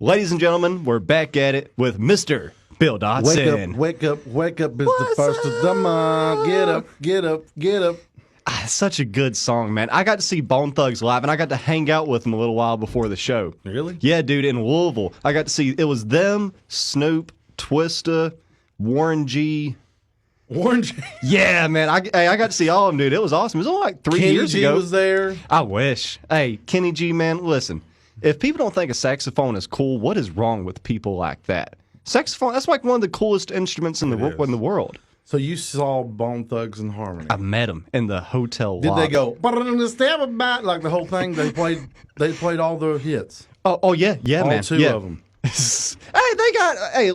Ladies and gentlemen, we're back at it with Mr. Bill Dotson. Wake up. It's the first of the month. Get up. Such a good song, man. I got to see Bone Thugs live, and I got to hang out with them a little while before the show. Really? Yeah, dude, in Louisville. I got to see, it was them, Snoop, Twista, Warren G. Yeah, man. I got to see all of them, dude. It was awesome. It was only like 3 years ago. Kenny G was there. I wish. Hey, Kenny G, man, listen. If people don't think a saxophone is cool, what is wrong with people like that? Saxophone, that's like one of the coolest instruments in the world. So you saw Bone Thugs and Harmony. I met them in the hotel lobby. Did they go, but like the whole thing? They played all the hits. Oh yeah, all man. Two of them.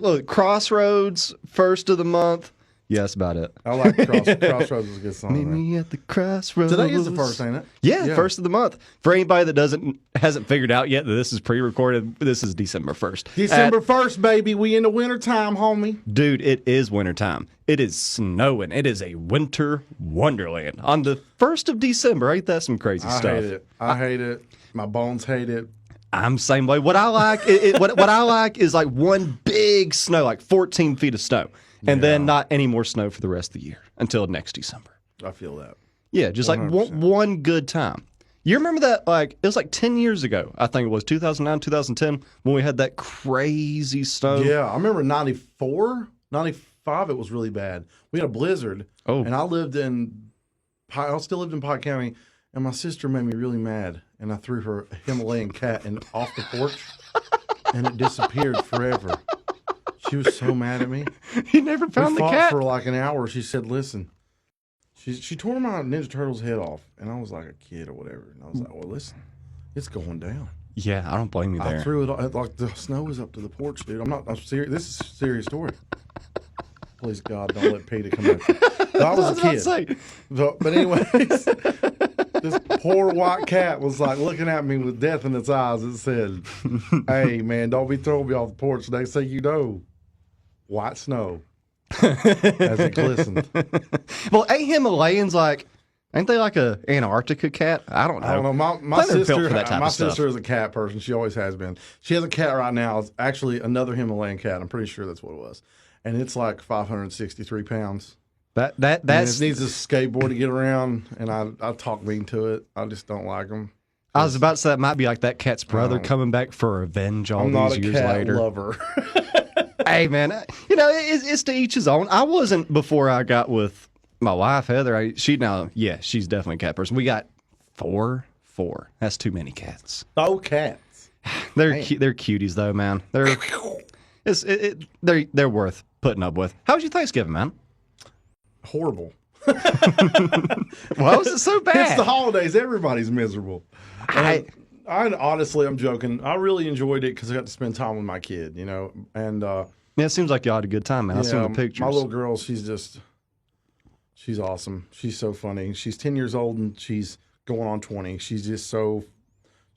Look, Crossroads, first of the month. Yeah, that's about it. I like Crossroads is a good song. Meet me at the crossroads. Today is the first, ain't it? Yeah, first of the month. For anybody that hasn't figured out yet that this is pre-recorded, this is December 1st. December 1st, baby. We in the wintertime, homie. Dude, it is wintertime. It is snowing. It is a winter wonderland. On the 1st of December, ain't that some crazy stuff? I hate it. My bones hate it. I'm the same way. What I like, what I like is like one big snow, like 14 feet of snow. And then not any more snow for the rest of the year until next December. I feel that. Yeah, just 100%. Like one good time. You remember that, like, it was like 10 years ago, I think it was, 2009, 2010, when we had that crazy snow. Yeah, I remember 94, 95, it was really bad. We had a blizzard, and I still lived in Pike County, and my sister made me really mad, and I threw her a Himalayan cat off the porch, and it disappeared forever. She was so mad at me. You never found the cat? We fought for like an hour. She said, listen. She tore my Ninja Turtle's head off. And I was like a kid or whatever. And I was like, well, listen, it's going down. Yeah, I don't blame you there. I threw it off. Like the snow was up to the porch, dude. I'm serious. This is a serious story. Please, God, don't let Peter come after me. But I was a kid. But anyways, this poor white cat was like looking at me with death in its eyes. It said, hey, man, don't be throwing me off the porch. Next thing you know, white snow as it glistened. Well, ain't Himalayans ain't they like a Antarctica cat? I don't know. My sister is a cat person. She always has been. She has a cat right now. It's actually another Himalayan cat. I'm pretty sure that's what it was. And it's like 563 pounds. It needs a skateboard to get around, and I talk mean to it. I just don't like them. I was about to say that might be like that cat's brother coming back for revenge all these years later. I'm not a cat lover. Hey, man, it's to each his own. I wasn't before I got with my wife, Heather. She's definitely a cat person. We got four. That's too many cats. Oh, cats. They're cuties, though, man. They're worth putting up with. How was your Thanksgiving, man? Horrible. Why was it so bad? It's the holidays. Everybody's miserable. I honestly, I'm joking. I really enjoyed it because I got to spend time with my kid, and it seems like you had a good time, man. I seen the pictures. My little girl, she's awesome. She's so funny. She's 10 years old and she's going on 20. She's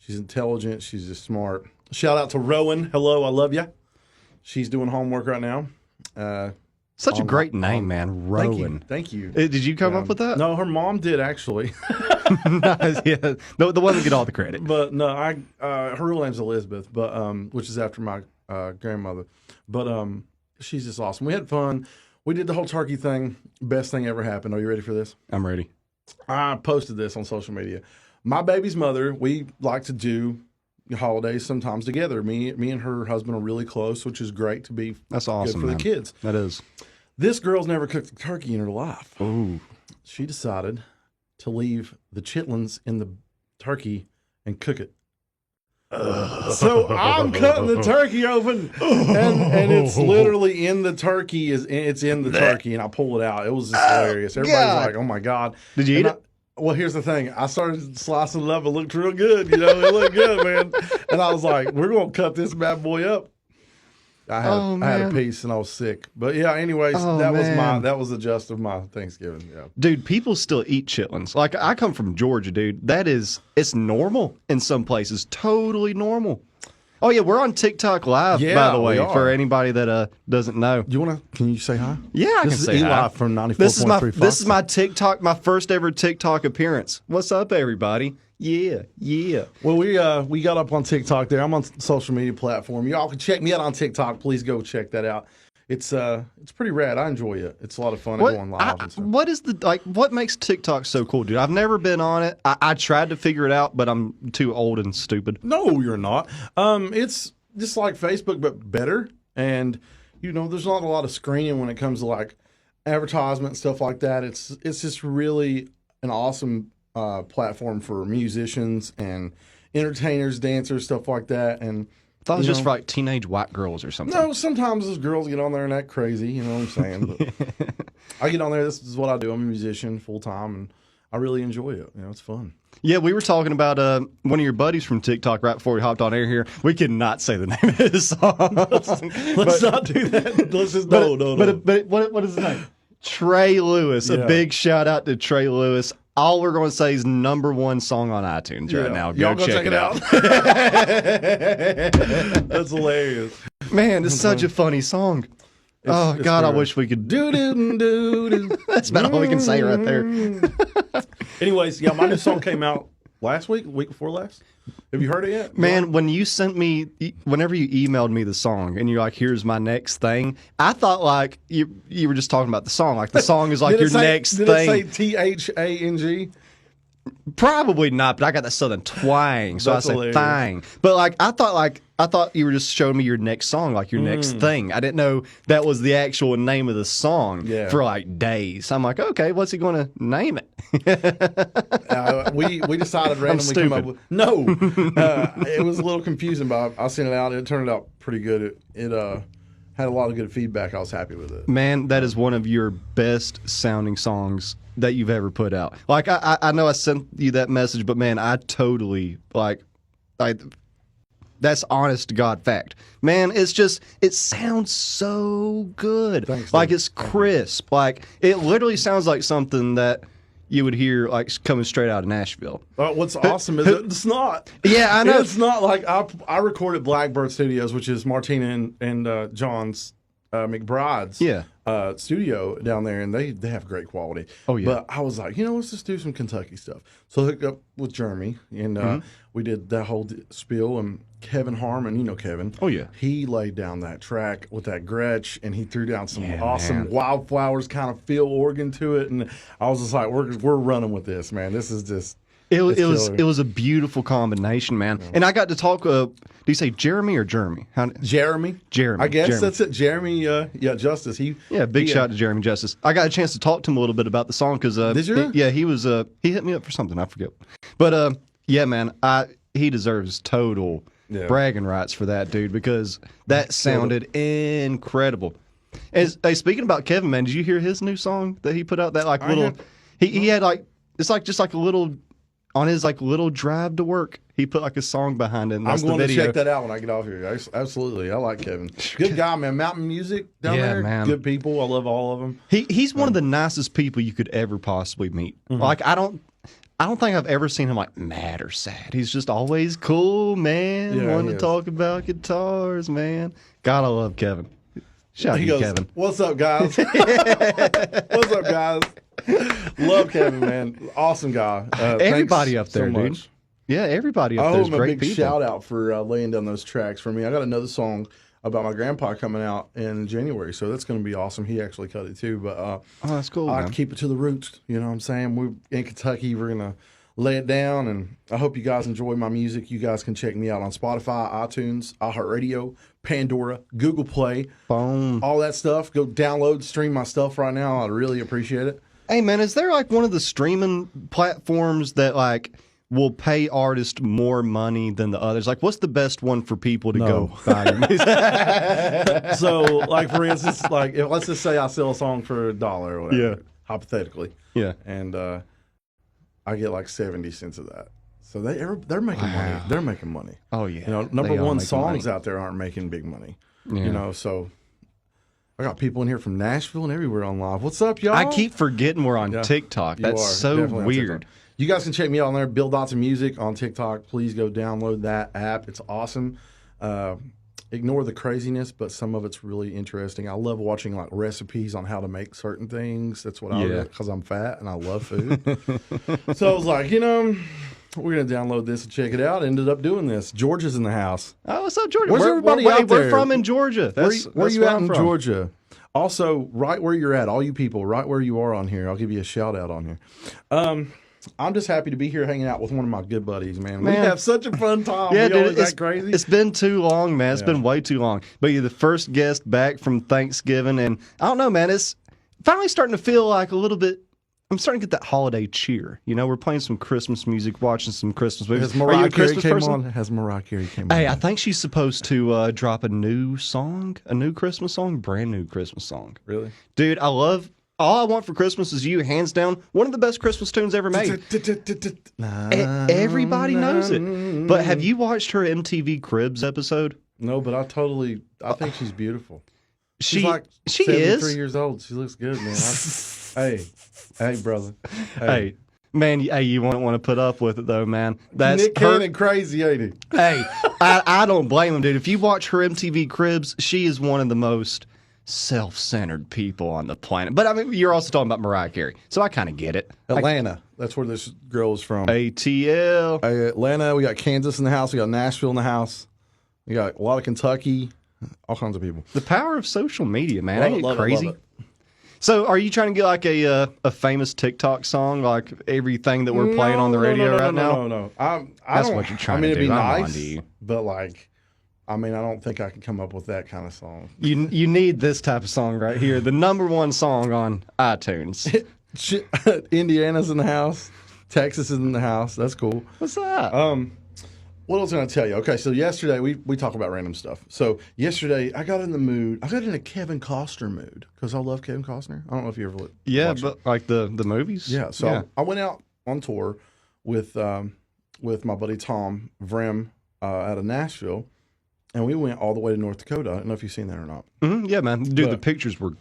intelligent. She's just smart. Shout out to Rowan. Hello, I love you. She's doing homework right now. Such a great name, man. Rowan. Thank you. Did you come up with that? No, her mom did, actually. Nice, yeah. The one that get all the credit. But no, her real name's Elizabeth, but which is after my grandmother. But she's just awesome. We had fun. We did the whole turkey thing. Best thing ever happened. Are you ready for this? I'm ready. I posted this on social media. My baby's mother, we like to do holidays sometimes together. Me and her husband are really close, which is great to be. That's awesome, good for man. The kids. That is. This girl's never cooked a turkey in her life. Ooh. She decided to leave the chitlins in the turkey and cook it. So I'm cutting the turkey open, and it's literally in the turkey. It's in the turkey, and I pull it out. It was just hilarious. Everybody's like, "Oh my God!" Did you eat it? Well, here's the thing. I started slicing it up. It looked real good. It looked good, man. And I was like, "We're gonna cut this bad boy up." I had a piece and I was sick. But yeah, anyways, that was the gist of my Thanksgiving. Yeah. Dude, people still eat chitlins. Like, I come from Georgia, dude. It's normal in some places. Totally normal. Oh yeah, we're on TikTok Live, by the way, for anybody that doesn't know. Can you say hi? Yeah, I can say hi. This is Eli from 94.3 Fox. This is my TikTok, my first ever TikTok appearance. What's up, everybody? Yeah. Well, we got up on TikTok there. I'm on social media platform. Y'all can check me out on TikTok. Please go check that out. It's pretty rad. I enjoy it. It's a lot of fun to go on live and stuff. What is what makes TikTok so cool, dude? I've never been on it. I tried to figure it out, but I'm too old and stupid. No, you're not. It's just like Facebook, but better. And there's not a lot of screening when it comes to like advertisement and stuff like that. It's just really an awesome platform for musicians and entertainers, dancers, stuff like that. And I thought it was just for like teenage white girls or something. no, sometimes those girls get on there and act crazy. You know what I'm saying? But I get on there. This is what I do. I'm a musician full time, and I really enjoy it. It's fun. Yeah, we were talking about one of your buddies from TikTok right before we hopped on air here. We cannot say the name of his song. Let's not do that. Let's just no. But what is his name? Trey Lewis. A big shout out to Trey Lewis. All we're going to say is #1 song on iTunes right now. Y'all go check it out. That's hilarious. Man, it's such a funny song. It's God, I wish we could do. That's about all we can say right there. Anyways, my new song came out last week, week before last. Have you heard it yet? Man, when you sent me, whenever you emailed me the song and you're like, here's my next thing, I thought like you were just talking about the song. Like the song is like next thing. Did it say THANG? Probably not, but I got that southern twang, so That's I said hilarious. thang. But I thought you were just showing me your next song, like your next thing. I didn't know that was the actual name of the song for like days. I'm like, okay, what's he going to name it? We decided randomly to come up with it was a little confusing, but I sent it out. It turned out pretty good. It had a lot of good feedback. I was happy with it. Man, that is one of your best sounding songs that you've ever put out. Like I know I sent you that message, but man, I totally that's honest to God fact. Man, it sounds so good. Thanks, like dude. it's crisp. Like it literally sounds like something that you would hear like coming straight out of Nashville. What's awesome is it's not. Yeah, I know. It's not like I recorded Blackbird Studios, which is Martina and John's McBride's studio down there, and they have great quality. Oh, yeah. But I was like, let's just do some Kentucky stuff. So I hooked up with Jeremy, and we did that whole spiel, and Kevin Harmon, Kevin. Oh, yeah. He laid down that track with that Gretsch, and he threw down some awesome man. Wildflowers kind of feel organ to it, and I was just like, we're running with this, man. This is just... It was a beautiful combination, man. And I got to talk. Do you say Jeremy or Jeremy? Jeremy. Jeremy. I guess Jeremy. that's it. Jeremy. Justice. Big shout out to Jeremy Justice. I got a chance to talk to him a little bit about the song because did you? He was he hit me up for something I forget. But man, he deserves total bragging rights for that, dude, because that sounded incredible. Hey, speaking about Kevin, man, did you hear his new song that he put out? That like little, he had like it's like just like a little. On his like little drive to work, he put like a song behind it. And I'm going to check that out when I get off here. Absolutely, I like Kevin. Good guy, man. Mountain music down there. Man. Good people. I love all of them. He's one of the nicest people you could ever possibly meet. Like I don't think I've ever seen him like mad or sad. He's just always cool, man. Wanting to talk about guitars, man. God, I love Kevin. Shout out to you, Kevin. What's up, guys? What's up, guys? Love Kevin, man. Awesome guy. Everybody up there, so dude. much. Yeah, everybody up I there owe is him a great big people. shout out for laying down those tracks for me. I got another song about my grandpa coming out in January, so that's going to be awesome. He actually cut it too, but that's cool. I Man. keep it to the roots. You know what I'm saying? We're in Kentucky. We're going to lay it down, and I hope you guys enjoy my music. You guys can check me out on Spotify, iTunes, iHeartRadio, Pandora, Google Play, Boom. all that stuff. Go download, stream my stuff right now. I'd really appreciate it. Hey, man, is there like one of the streaming platforms that like will pay artists more money than the others? Like, what's the best one for people to go buy your music? So, like, for instance, like, let's just say I sell a song for $1 or whatever, hypothetically. Yeah. And I get like 70 cents of that. So they're making money. They're making money. Oh, yeah. Number one songs money. out there aren't making big money. Yeah. So I got people in here from Nashville and everywhere on live. What's up, y'all? I keep forgetting we're on TikTok. You That's are so definitely on weird. TikTok. You guys can check me out on there, Bill Dotson Music on TikTok. Please go download that app. It's awesome. Ignore the craziness, but some of it's really interesting. I love watching like recipes on how to make certain things. That's what I do because I'm fat and I love food. So I was like, We're going to download this and check it out. Ended up doing this. Georgia's in the house. Oh, what's up, Georgia? Where's everybody out there? We're from in Georgia. Where are you at in Georgia? Also, right where you're at, all you people, right where you are on here, I'll give you a shout out on here. I'm just happy to be here hanging out with one of my good buddies, man. We have such a fun time. Yeah, dude, it's crazy. It's been too long, man. It's been way too long. But you're the first guest back from Thanksgiving, and I don't know, man. It's finally starting to feel like a little bit. I'm starting to get that holiday cheer. You know, we're playing some Christmas music, watching some Christmas movies. Has Mariah Carey came on? Has Mariah Carey came on? Hey, I think she's supposed to drop a new song, a new Christmas song, brand new Christmas song. Really? Dude, I love All I Want for Christmas Is You, hands down, one of the best Christmas tunes ever made. Everybody knows it. But have you watched her MTV Cribs episode? No, but I think she's beautiful. She like she 73 is. years old. She looks good, man. Hey, brother. Hey, man, you won't want to put up with it, though, man. That's Nick Cannon crazy, ain't he? Hey, I don't blame him, dude. If you watch her MTV Cribs, she is one of the most self-centered people on the planet. But I mean, you're also talking about Mariah Carey, so I kind of get it. Atlanta. That's where this girl is from. ATL. Atlanta. We got Kansas in the house. We got Nashville in the house. We got a lot of Kentucky. All kinds of people. The power of social media, man. Love Ain't it, it crazy? love it. So, are you trying to get like a famous TikTok song, like everything that we're playing on the radio right now? No. That's what you're trying to do. It'd be I'm nice, on to you. but like, I mean, I don't think I can come up with that kind of song. You need this type of song right here. The #1 song on iTunes. Indiana's in the house. Texas is in the house. That's cool. What's that? What else can I tell you? Okay, so yesterday we talk about random stuff. So yesterday I got in the mood. I got in a Kevin Costner mood because I love Kevin Costner. I don't know if you ever watched but like the movies. Yeah. So I went out on tour with my buddy Tom Vrem out of Nashville, and we went all the way to North Dakota. I don't know if you've seen that or not. Mm-hmm, yeah, man. Dude, the pictures were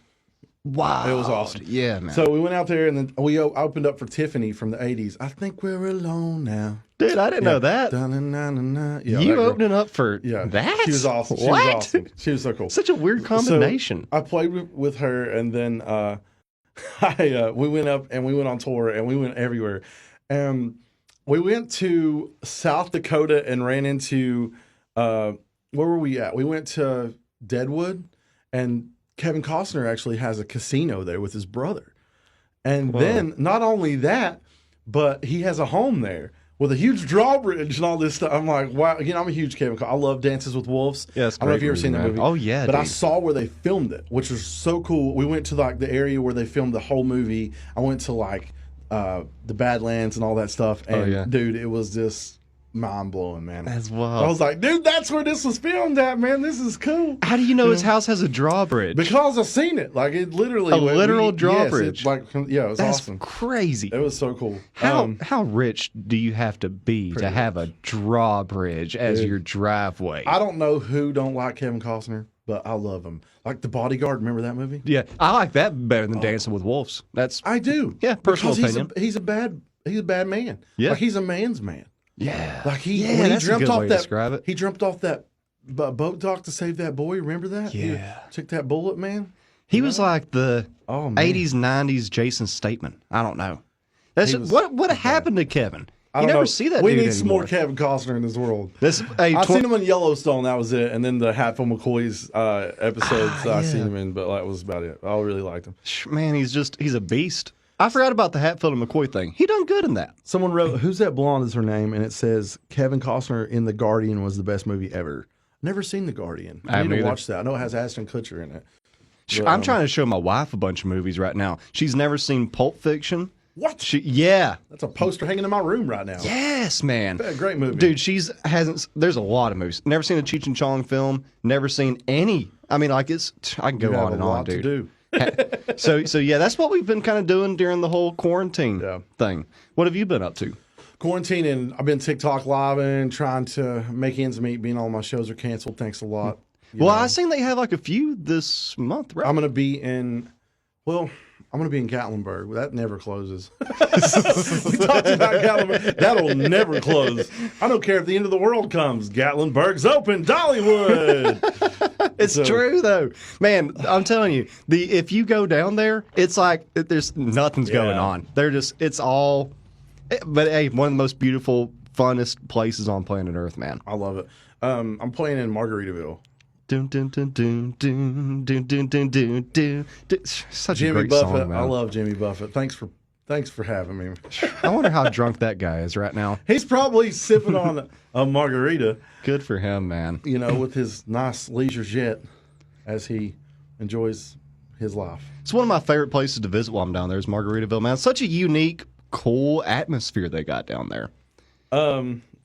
wow. It was awesome. Yeah, man. So we went out there, and then we opened up for Tiffany from the '80s. I think we're alone now. Dude, I didn't know that. Yeah, you opening up for that? She was awesome. She what? was awesome. She was so cool. Such a weird combination. So I played with her, and then we went up and we went on tour, and we went everywhere. We went to South Dakota and ran into where were we at? We went to Deadwood, and Kevin Costner actually has a casino there with his brother. And then not only that, but he has a home there with a huge drawbridge and all this stuff. I'm like, wow. You know, I'm a huge Kevin Costner. I love Dances with Wolves. Yeah, I don't know if you've ever seen that movie. Oh, yeah, but I saw where they filmed it, which was so cool. We went to like the area where they filmed the whole movie. I went to like the Badlands and all that stuff. And dude, it was just mind-blowing, man. As well. I was like, dude, that's where this was filmed at, man. This is cool. How do you know his house has a drawbridge? Because I've seen it. Like, it literally... A literal drawbridge? Yes, it was awesome. That's crazy. It was so cool. How rich do you have to be to have a drawbridge as your driveway? I don't know who don't like Kevin Costner, but I love him. Like The Bodyguard, remember that movie? Yeah, I like that better than Dancing with Wolves. I do. Yeah, personal opinion. He's a bad man. Yeah. Like, he's a man's man. Yeah. Like when he dreamt off that, he dreamt off that boat dock to save that boy. Remember that? Yeah. He took that bullet, man. He was like the 80s, 90s Jason Statham. I don't know. What happened to Kevin? You never see that. We dude need some anymore. more Kevin Costner in this world. I've seen him in Yellowstone. That was it. And then the Hatfield McCoy's episodes I seen him in, but that was about it. I really liked him. Man, he's a beast. I forgot about the Hatfield and McCoy thing. He done good in that. Someone wrote, "Who's that blonde?" is her name, and it says Kevin Costner in The Guardian was the best movie ever. Never seen The Guardian. I need to watch that. I know it has Ashton Kutcher in it. But, I'm trying to show my wife a bunch of movies right now. She's never seen Pulp Fiction. What? Yeah. That's a poster hanging in my room right now. Yes, man. Great movie. Dude, there's a lot of movies. Never seen a Cheech and Chong film. Never seen any. I mean, like I can go on and on, dude. To do. So yeah, that's what we've been kind of doing during the whole quarantine thing. What have you been up to? Quarantining. I've been TikTok live and trying to make ends meet. Being all my shows are canceled. Thanks a lot. I seen they have like a few this month, right? I'm going to be in Gatlinburg. That never closes. We talked about Gatlinburg. That'll never close. I don't care if the end of the world comes. Gatlinburg's open. Dollywood. It's true though, man. I'm telling you, if you go down there, it's like there's nothing's going on. It's all. But hey, one of the most beautiful funnest places on planet Earth, man. I love it. I'm playing in Margaritaville. Dun, dun, dun, dun, dun, dun, dun, dun, dun, dun. Such Jimmy a great Buffett. song, man. I love Jimmy Buffett. Thanks for having me. I wonder how drunk that guy is right now. He's probably sipping on a margarita, Good for him, man. with his nice leisure jet as he enjoys his life. It's one of my favorite places to visit while I'm down there is Margaritaville, man. It's such a unique, cool atmosphere they got down there.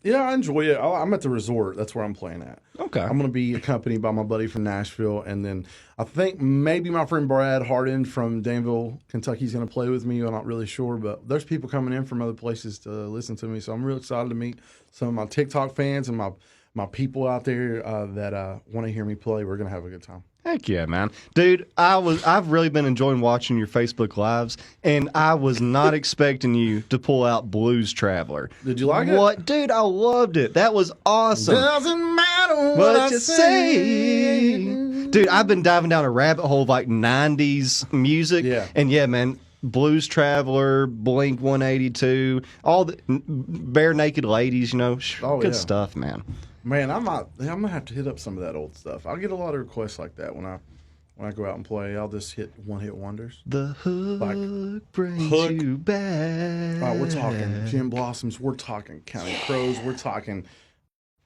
Yeah, I enjoy it. I'm at the resort. That's where I'm playing at. Okay. I'm going to be accompanied by my buddy from Nashville, and then I think maybe my friend Brad Harden from Danville, Kentucky is going to play with me. I'm not really sure, but there's people coming in from other places to listen to me, so I'm real excited to meet some of my TikTok fans and my people out there that want to hear me play. We're going to have a good time. Heck yeah, man. Dude, I've really been enjoying watching your Facebook Lives, and I was not expecting you to pull out Blues Traveler. Did you like it? What? Dude, I loved it. That was awesome. Doesn't matter What I you say. Dude, I've been diving down a rabbit hole of like 90s music. Yeah. And yeah, man, Blues Traveler, Blink 182, all the Bare Naked Ladies, Oh, good yeah. stuff, man. Man, I'm gonna have to hit up some of that old stuff. I'll get a lot of requests like that when I go out and play. I'll just hit one-hit wonders. The hook brings Hook. you back. Oh, we're talking Gin Blossoms. We're talking Counting Crows. We're talking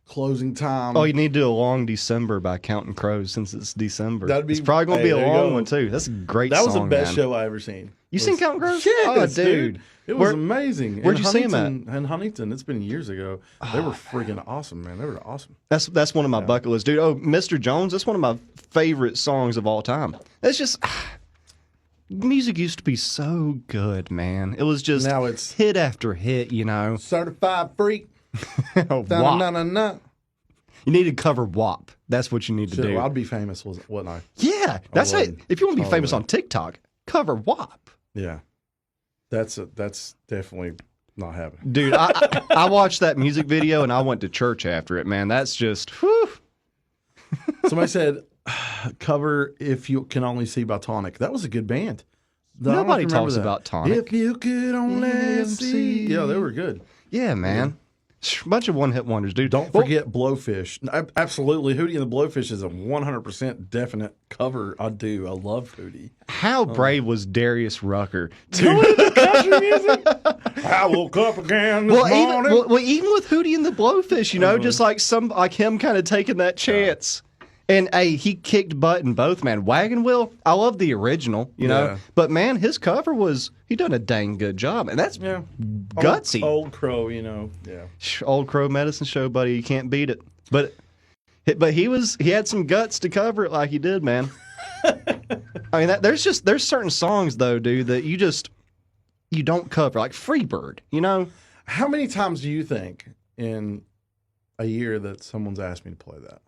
Closing Time. Oh, you need to do a long December by Counting Crows since it's December. That'd be- it's probably going to be hey, a there you long go. one, too. That's a great that song, was the best man. show I ever seen. You seen Counting Crows? Yes, Oh, dude. It was amazing. Where'd you see 'em at? In Huntington. It's been years ago. They were freaking awesome, man. They were awesome. That's one of my bucket lists, dude. Oh, Mr. Jones, that's one of my favorite songs of all time. It's just music used to be so good, man. It was just Now it's- hit after hit, Certified Freak. WAP. Na-na-na-na. You need to cover WAP. That's what you need to Shit, do. I'd be famous, wouldn't I? Yeah, that's it. would. If you want to be I famous would. on TikTok, cover WAP. Yeah. That's definitely not happening. Dude, I watched that music video and I went to church after it, man. That's just, whew. Somebody said, cover If You Can Only See by Tonic. That was a good band. I don't know if Nobody you remember talks that. about Tonic. If you could only see. Yeah, they were good. Yeah, man. Bunch of one-hit wonders, dude. Don't forget Blowfish. Absolutely. Hootie and the Blowfish is a 100% definite cover. I do. I love Hootie. How brave was Darius Rucker to Country music? I woke up again this morning. even with Hootie and the Blowfish, just like him kind of taking that chance. And hey, he kicked butt in both, man. Wagon Wheel, I love the original, Yeah. but man, his cover he done a dang good job, and that's gutsy. Old Crow, yeah. Old Crow Medicine Show, buddy, you can't beat it. But he had some guts to cover it like he did, man. I mean, there's certain songs though, dude, that you don't cover, like Freebird, How many times do you think in a year that someone's asked me to play that?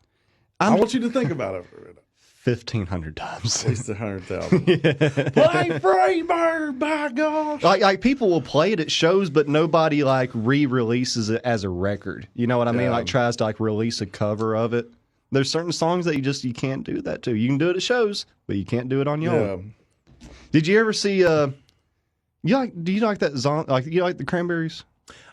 I want you to think about it for a minute. 1,500 times. At least 100,000. Play Freebird, by gosh. Like people will play it at shows, but nobody like re-releases it as a record. You know what I mean? Yeah. Like tries to like release a cover of it. There's certain songs that you can't do that to. You can do it at shows, but you can't do it on your own. Did you ever see? Do you like that you like the Cranberries?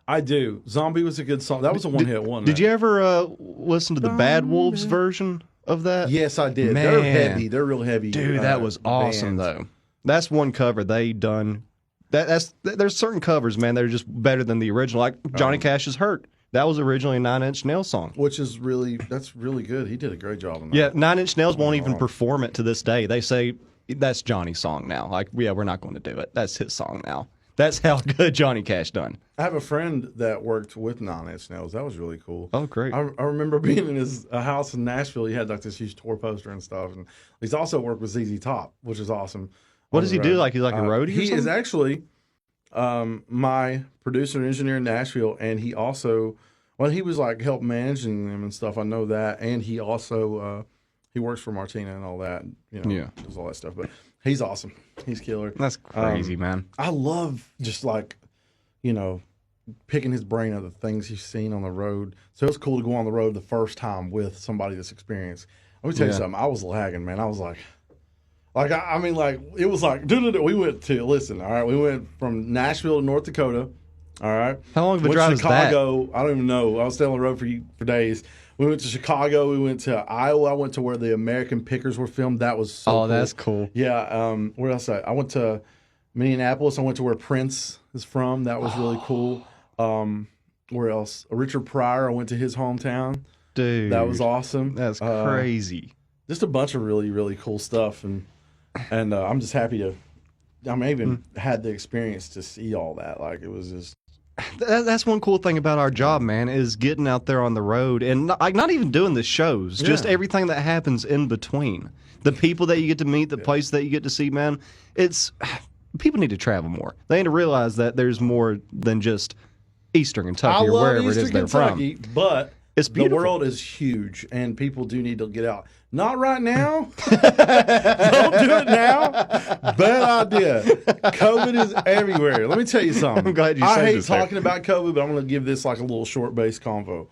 I do. Zombie was a good song. That was a one-hit one. Did you ever listen to the Bad Wolves version of that? Yes, I did. Man. They're heavy. They're real heavy. Dude, that was awesome bands. though. That's one cover they done. There's certain covers, man, that are just better than the original. Like Johnny Cash's "Hurt." That was originally a 9 Inch Nails song. Which is that's really good. He did a great job on that. Yeah, 9 Inch Nails won't even perform it to this day. They say that's Johnny's song now. Like, yeah, we're not going to do it. That's his song now. That's how good Johnny Cash done. I have a friend that worked with 9 Inch Nails. That was really cool. Oh, great. I remember being in his house in Nashville. He had like this huge tour poster and stuff. And he's also worked with ZZ Top, which is awesome. What does he do? Like he's like a roadie or He something? is actually my producer and engineer in Nashville. And he also, he was like help managing them and stuff. I know that. And he also, he works for Martina and all that. Does all that stuff. But he's awesome. He's killer. That's crazy, man. I love just like, picking his brain of the things he's seen on the road. So it was cool to go on the road the first time with somebody that's experienced. Let me tell you something. I was lagging, man. I was like it was like, we went from Nashville to North Dakota, All right. How long of a Went drive to is that? Chicago. I don't even know. I was staying on the road for days. We went to Chicago. We went to Iowa. I went to where the American Pickers were filmed. That was so cool. That's cool. Yeah. Where else? I went to Minneapolis. I went to where Prince is from. That was really cool. Where else? Richard Pryor. I went to his hometown. Dude. That was awesome. That's crazy. Just a bunch of really, really cool stuff. And I'm just happy to, I even had the experience to see all that. Like, it was just. That's one cool thing about our job, man, is getting out there on the road and not even doing the shows, just everything that happens in between. The people that you get to meet, the place that you get to see, man. People need to travel more. They need to realize that there's more than just Eastern Kentucky or wherever it is they're from. But it's beautiful. The world is huge, and people do need to get out. Not right now. Don't do it now. Bad idea. COVID is everywhere. Let me tell you something. I'm glad you said this. I hate talking about COVID, but I'm going to give this like a little short-based convo.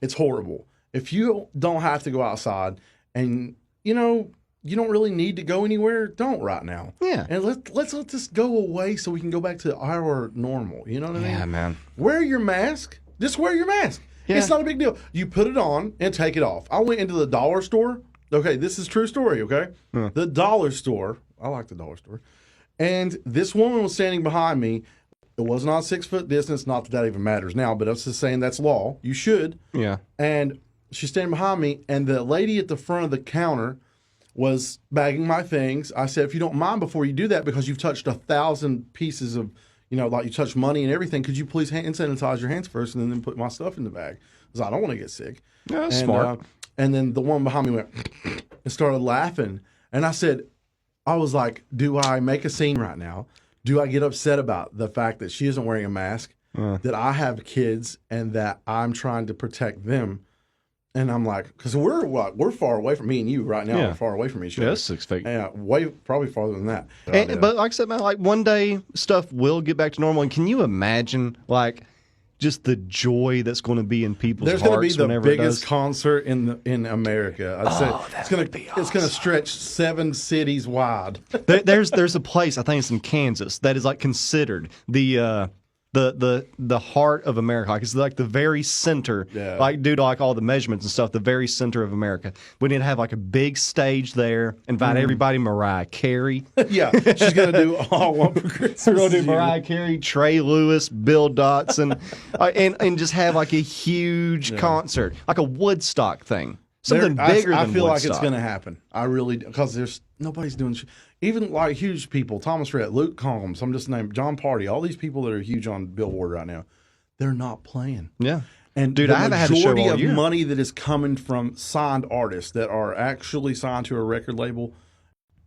It's horrible. If you don't have to go outside and, you don't really need to go anywhere, don't right now. Yeah. And let's let this go away so we can go back to our normal. You know what I mean? Yeah, man. Wear your mask. Just wear your mask. Yeah. It's not a big deal. You put it on and take it off. I went into the dollar store. Okay, this is true story, okay? The dollar store. I like the dollar store. And this woman was standing behind me. It was not 6 foot distance. Not that even matters now, but I was just saying that's law. You should. Yeah. And she's standing behind me, and the lady at the front of the counter was bagging my things. I said, if you don't mind, before you do that, because you've touched 1,000 pieces of, like you touched money and everything, could you please hand sanitize your hands first and then put my stuff in the bag? Because I don't want to get sick. Yeah, that's smart. And then the one behind me went and started laughing. And I was like, do I make a scene right now? Do I get upset about the fact that she isn't wearing a mask, that I have kids, and that I'm trying to protect them? And I'm like, because we're far away from me and you right now. Yeah. We're far away from each other. Yeah, that's 6 feet. Yeah, probably farther than that. But like I said, man, like one day stuff will get back to normal. And can you imagine, like, just the joy that's going to be in people's hearts whenever it does? There's going to be the biggest concert in America. I'd say it's going to stretch 7 cities wide. There's a place, I think it's in Kansas, that is like considered the heart of America. Like, it's like the very center, like due to like all the measurements and stuff, the very center of America. We need to have like a big stage there, invite everybody, Mariah Carey. Yeah, she's going to do all one for Christmas. We're going to do Mariah Carey, Trey Lewis, Bill Dotson, and just have like a huge concert, like a Woodstock thing. Something bigger than I feel Woodstock. like it's going to happen. I really, because nobody's doing even like huge people, Thomas Rhett, Luke Combs, I'm just naming John Party, all these people that are huge on Billboard right now, they're not playing. Yeah. And dude, I haven't had a show all year. The majority of money that is coming from signed artists that are actually signed to a record label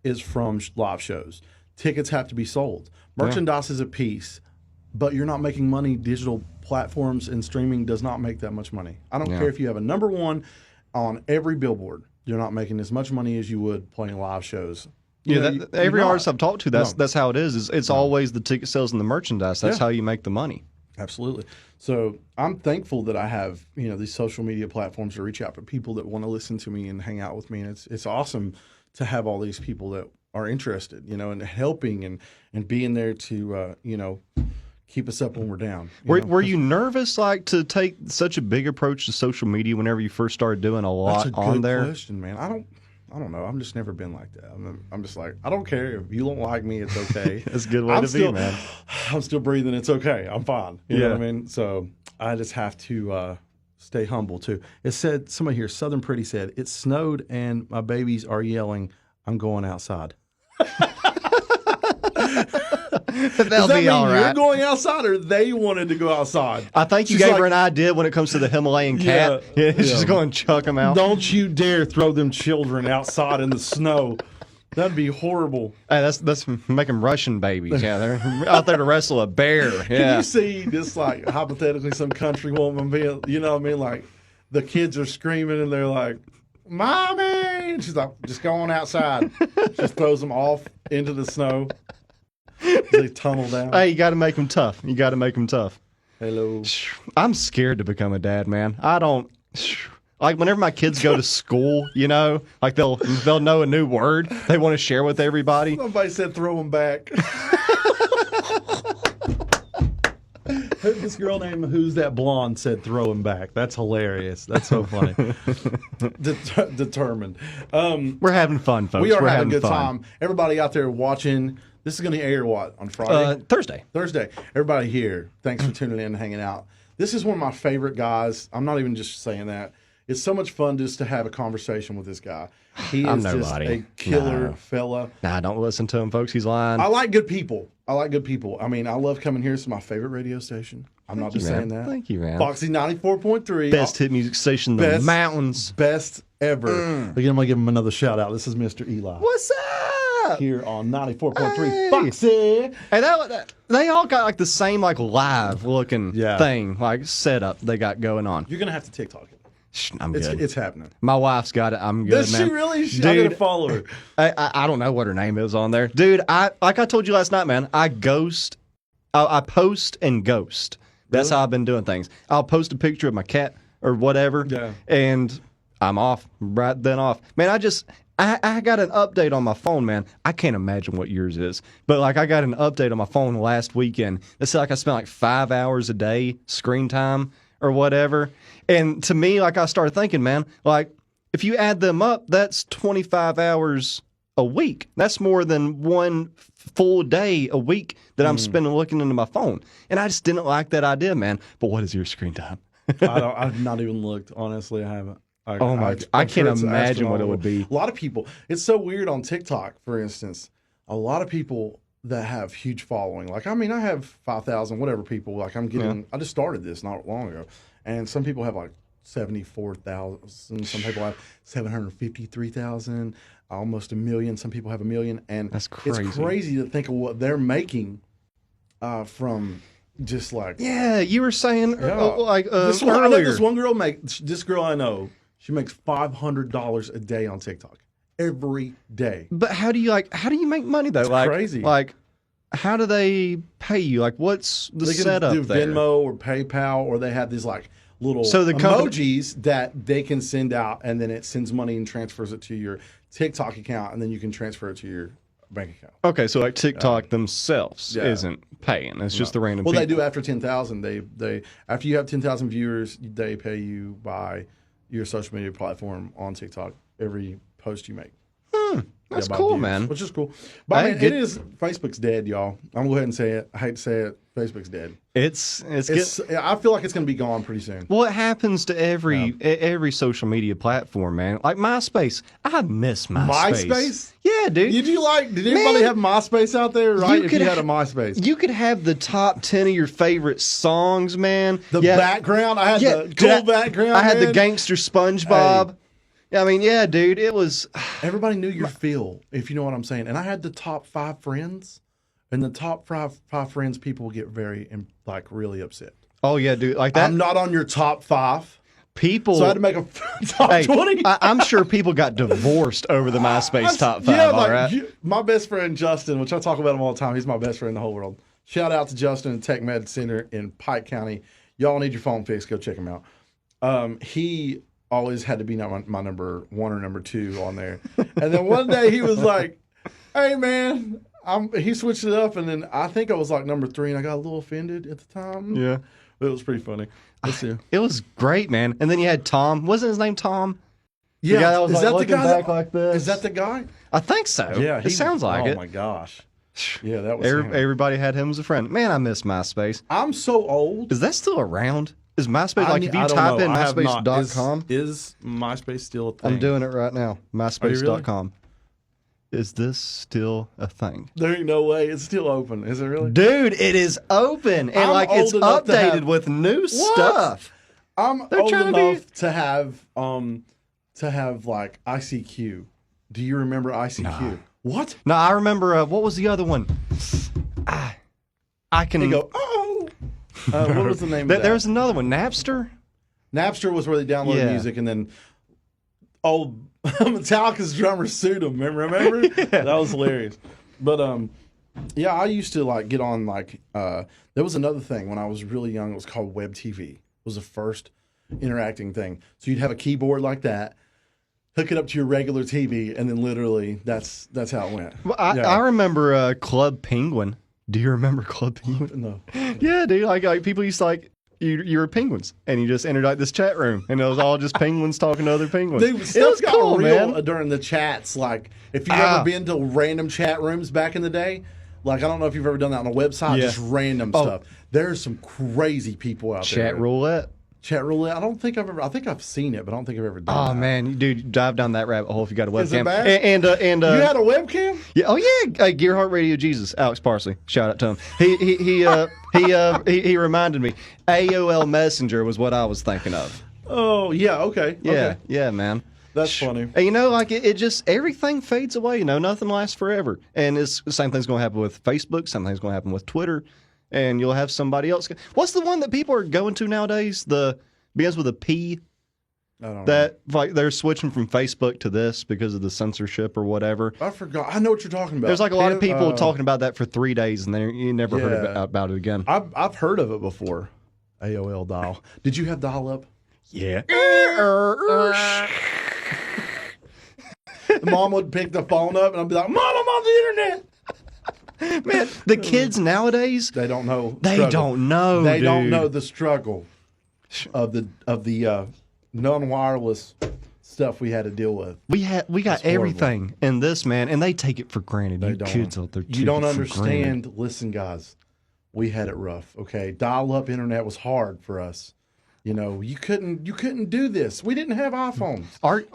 is from live shows. Tickets have to be sold. Merchandise is a piece, but you're not making money. Digital platforms and streaming does not make that much money. I don't care if you have a number one on every billboard. You're not making as much money as you would playing live shows. Every artist I've talked to, that's how it is. It's always the ticket sales and the merchandise. That's how you make the money. Absolutely. So I'm thankful that I have these social media platforms to reach out to people that want to listen to me and hang out with me. And it's awesome to have all these people that are interested, in helping and being there to keep us up when we're down. Were you nervous, like, to take such a big approach to social media whenever you first started doing a lot on there? That's a good question, man. I don't know. I've just never been like that. I'm just like, I don't care. If you don't like me, it's okay. That's a good way to be, man. I'm still breathing. It's okay. I'm fine. You know what I mean? So I just have to stay humble, too. It said, somebody here, Southern Pretty said, it snowed and my babies are yelling, I'm going outside. Does that mean you're going outside or they wanted to go outside? I think you gave her an idea when it comes to the Himalayan cat. She's going to chuck them out. Don't you dare throw them children outside in the snow. That'd be horrible. Hey, that's making Russian babies. Yeah, they're out there to wrestle a bear. Yeah. Can you see just like hypothetically some country woman being, like the kids are screaming and they're like, Mommy! And she's like, just going outside. Just throws them off into the snow. They tunnel down. Hey, you got to make them tough. Hello. I'm scared to become a dad, man. I don't like whenever my kids go to school. Like they'll know a new word they want to share with everybody. Somebody said throw them back. This girl named Who's That Blonde said throw him back. That's hilarious. That's so funny. Determined. We're having fun, folks. We are We're having a good fun. time. Everybody out there watching, this is going to air what, on Friday? Thursday. Thursday. Everybody here, thanks for tuning in and hanging out. This is one of my favorite guys. I'm not even just saying that. It's so much fun just to have a conversation with this guy. He is just a killer fella. Nah, don't listen to him, folks. He's lying. I like good people. I mean, I love coming here. It's my favorite radio station. I'm not just saying that. Thank you, man. Foxy 94.3. Best hit music station in the mountains. Best ever. Again, I'm going to give him another shout out. This is Mr. Eli. What's up? Here on 94.3 Foxy. And they all got like the same like live looking thing, like setup they got going on. You're going to have to TikTok it. I'm good. It's happening. My wife's got it. I'm good, Does man. she really? Dude, I gotta follow her. I don't know what her name is on there. Dude, like I told you last night, man, I post and ghost. That's how I've been doing things. I'll post a picture of my cat or whatever, and I'm off right then off. Man, I got an update on my phone, man. I can't imagine what yours is. But, like, I got an update on my phone last weekend. It said, like, I spent, like, 5 hours a day screen time or whatever. And to me, like, I started thinking, man, like, if you add them up, that's 25 hours a week. That's more than one full day a week that I'm spending looking into my phone. And I just didn't like that idea, man. But what is your screen time? I've not even looked. Honestly, I haven't. I can't imagine what it would be. A lot of people. It's so weird on TikTok, for instance. A lot of people that have huge following. Like, I mean, I have 5,000, whatever people. Like, I'm getting. I just started this not long ago, and some people have like 74,000. Some people have 753,000. Almost 1 million. Some people have 1 million, and that's crazy. It's crazy to think of what they're making from. Just like you were saying earlier. I know this one girl this girl I know, she makes $500 a day on TikTok every day. But how do you make money though? It's crazy. Like, how do they pay you? Like, what's the setup do there? Venmo or PayPal, or they have these like little emojis that they can send out, and then it sends money and transfers it to your TikTok account, and then you can transfer it to your bank account. Okay, so like TikTok themselves isn't paying. It's just the random people. They do after 10,000. They after you have 10,000 viewers, they pay you by your social media platform on TikTok every post you make. That's cool, man. Which is cool. But I mean, it is. Facebook's dead, y'all. I'm gonna go ahead and say it. I hate to say it. Facebook's dead. I feel like it's gonna be gone pretty soon. Well, it happens to every social media platform, man. Like MySpace. I miss MySpace. MySpace? Yeah, dude. Did anybody have MySpace out there, right? If you had a MySpace. You could have the top 10 of your favorite songs, man. The background. I had the cool background. I had the gangster SpongeBob. I mean, yeah, dude, it was. Everybody knew your feel, if you know what I'm saying. And I had the top 5 friends, and the top five friends, people would get very, like, really upset. Oh yeah, dude, like that. I'm not on your top 5. People. So I had to make a top 20. I'm sure people got divorced over the MySpace top 5. Yeah, all right. My best friend Justin, which I talk about him all the time. He's my best friend in the whole world. Shout out to Justin at Tech Med Center in Pike County. Y'all need your phone fixed. Go check him out. He always had to be my number 1 or number 2 on there. And then one day he was like, hey, man, he switched it up. And then I think I was like number 3, and I got a little offended at the time. Yeah. But it was pretty funny. It was great, man. And then you had Tom. Wasn't his name Tom? Yeah. The guy that was is that the guy back like this? Is that the guy? I think so. Yeah. It sounds like it. Oh, my gosh. Yeah, that was everybody had him as a friend. Man, I miss MySpace. I'm so old. Is that still around? Is MySpace, if you type in MySpace.com? Is MySpace still a thing? I'm doing it right now. MySpace.com. Is this still a thing? There ain't no way. It's still open. Is it really? Dude, it is open. And it's updated with new stuff. I'm old enough to have like ICQ. Do you remember ICQ? Nah. What? No, I remember, what was the other one? I can... You go, oh! What was the name of that? There was another one. Napster? Napster was where they downloaded music, and then old Metallica's drummer sued him. Remember? That was hilarious. But yeah, I used to like get on like there was another thing when I was really young. It was called Web TV. It was the first interacting thing. So you'd have a keyboard like that, hook it up to your regular TV, and then literally that's how it went. Well, I remember Club Penguin Do you remember Club Penguin? No. Yeah, dude. Like people used to like you were penguins, and you just entered like this chat room, and it was all just penguins talking to other penguins. Dude, it stuff was got cool, real man. during the chats. Like, if you've ever been to random chat rooms back in the day, like, I don't know if you've ever done that on a website, Yeah. just random stuff. There's some crazy people out there. Chat roulette. Chat roulette. I think I've seen it, but I don't think I've ever done Oh that. man, dude, dive down that rabbit hole if you got a webcam. Is it bad? And You had a webcam? yeah, oh yeah, Gearheart Radio Jesus, Alex Parsley, shout out to him. He reminded me. AOL Messenger was what I was thinking of. Oh yeah, okay. Yeah, okay. yeah, man. That's funny. And you know, like it just everything fades away. You know, nothing lasts forever. And it's the same thing's going to happen with Facebook. Same thing's going to happen with Twitter. And you'll have somebody else. What's the one that people are going to nowadays? The begins with a P. I don't know. That like they're switching from Facebook to this because of the censorship or whatever. I forgot. I know what you're talking about. There's like a lot of people talking about that for 3 days, and you never heard about it again. I've heard of it before. AOL dial. Did you have dial up? Yeah. Mom would pick the phone up, and I'd be like, "Mom, I'm on the internet." Man, the kids nowadays, They don't know. they struggle. don't know. They don't dude. know the struggle of the non-wireless stuff we had to deal with. We got horrible. everything in this, man, and they take it for granted. They You don't. kids out there, You don't take it for granted. understand. Listen, guys, we had it rough. Okay, dial-up internet was hard for us. You know, you couldn't do this. We didn't have iPhones.